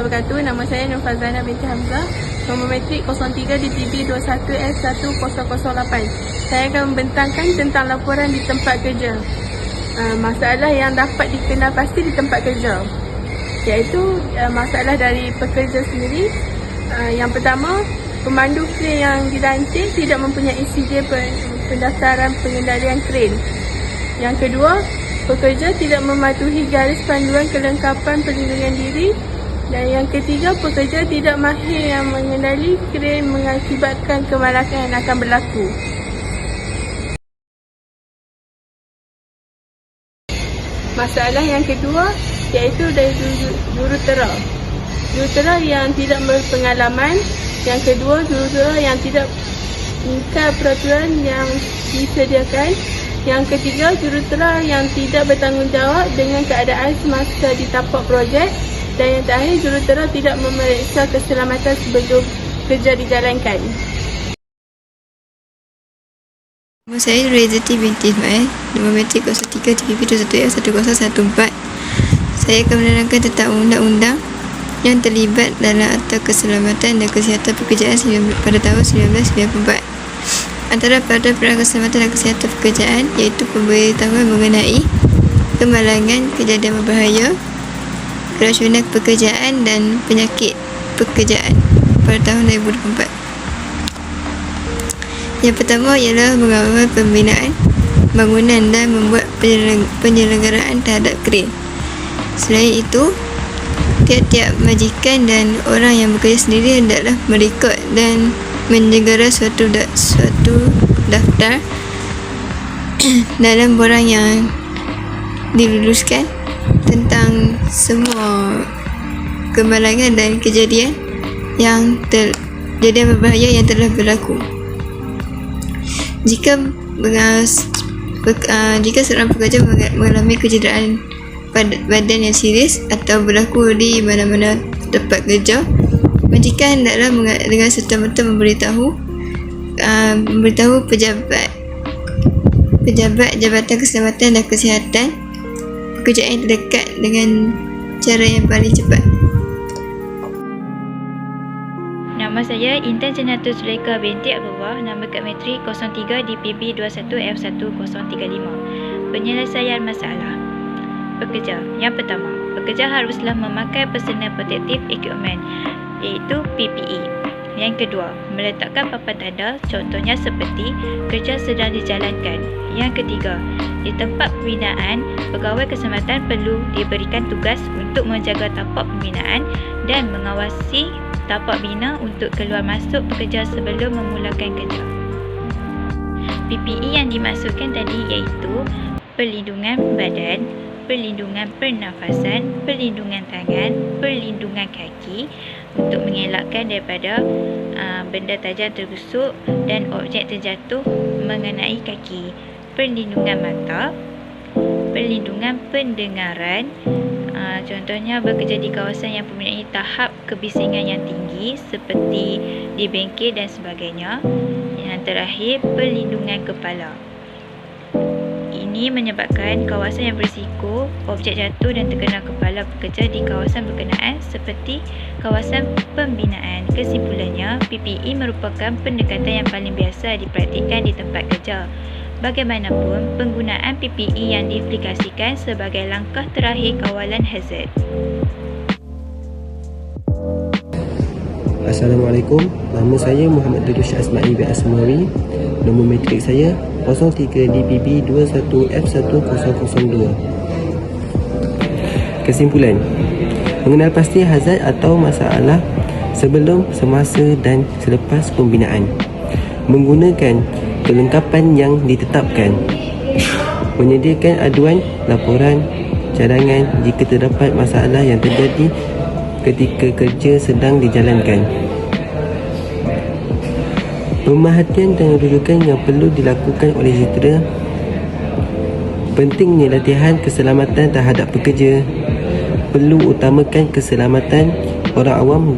wabarakatuh. Nama saya Nur Fazana binti Hamzah. Nombor matrik 03 DPB 21F1008. Saya akan membentangkan tentang laporan di tempat kerja. Masalah yang dapat dikenal pasti di tempat kerja, iaitu masalah dari pekerja sendiri. Yang pertama, pemandu kren yang dilantik tidak mempunyai CJ pendaftaran pengendalian kren. Yang kedua, pekerja tidak mematuhi garis panduan kelengkapan perlindungan diri. Dan yang ketiga, pekerja tidak mahir yang mengendali kren mengakibatkan kemalakan yang akan berlaku. Masalah yang kedua iaitu dari jurutera. Jurutera yang tidak berpengalaman. Yang kedua, jurutera yang tidak mengikut peraturan yang disediakan. Yang ketiga, jurutera yang tidak bertanggungjawab dengan keadaan semasa di tapak projek. Dan yang terakhir, jurutera tidak memeriksa keselamatan sebelum kerja dijalankan. Nama saya Rezati binti Ismail, nombor matrik 03 TPP 21F1014. Saya akan menerangkan tentang undang-undang yang terlibat dalam Akta Keselamatan dan Kesihatan Pekerjaan pada tahun 1994. Antara peraturan keselamatan dan kesihatan pekerjaan iaitu pemberitahuan mengenai kemalangan, kejadian berbahaya, keracunan pekerjaan dan penyakit pekerjaan pada tahun 2024. Yang pertama ialah mengawal pembinaan bangunan dan membuat penyelenggaraan terhadap kren. Selain itu, tiap-tiap majikan dan orang yang bekerja sendiri hendaklah merekod dan menyegera suatu daftar dalam borang yang diluluskan tentang semua kemalangan dan kejadian berbahaya yang telah berlaku. Jika seorang pekerja mengalami kecederaan badan yang serius atau berlaku di mana-mana tempat kerja, majikan hendaklah dengan serta-merta memberitahu pejabat Jabatan Keselamatan dan Kesihatan pekerjaan yang terdekat dengan cara yang paling cepat. Nama saya Intan Janatul Zulaikha binti Abdullah, nama kad matrik 03 DPB 21F1035. Penyelesaian masalah pekerja. Yang pertama, pekerja haruslah memakai personal protective equipment iaitu PPE. Yang kedua, meletakkan papan tanda contohnya seperti kerja sedang dijalankan. Yang ketiga, di tempat pembinaan, pegawai keselamatan perlu diberikan tugas untuk menjaga tapak pembinaan dan mengawasi tapak bina untuk keluar masuk pekerja sebelum memulakan kerja. PPE yang dimaksudkan tadi iaitu perlindungan badan, perlindungan pernafasan, perlindungan tangan, perlindungan kaki untuk mengelakkan daripada benda tajam tergusuk dan objek terjatuh mengenai kaki, perlindungan mata, perlindungan pendengaran. Contohnya bekerja di kawasan yang mempunyai tahap kebisingan yang tinggi seperti di bengkel dan sebagainya. Yang terakhir, perlindungan kepala. Ini menyebabkan kawasan yang berisiko objek jatuh dan terkena kepala pekerja di kawasan berkenaan seperti kawasan pembinaan. Kesimpulannya, PPE merupakan pendekatan yang paling biasa dipraktikkan di tempat kerja. Bagaimanapun, penggunaan PPE yang diaplikasikan sebagai langkah terakhir kawalan hazard. Assalamualaikum, nama saya Muhammad Datus Asma'i bin Asmawi. Nombor matrik saya 03 DPB 21F1002. Kesimpulan, mengenal pasti hazard atau masalah sebelum, semasa dan selepas pembinaan. Menggunakan kelengkapan yang ditetapkan. Menyediakan aduan, laporan, cadangan jika terdapat masalah yang terjadi ketika kerja sedang dijalankan. Pemerhatian dan rujukan yang perlu dilakukan oleh jurutera. Pentingnya latihan keselamatan terhadap pekerja. Perlu utamakan keselamatan orang awam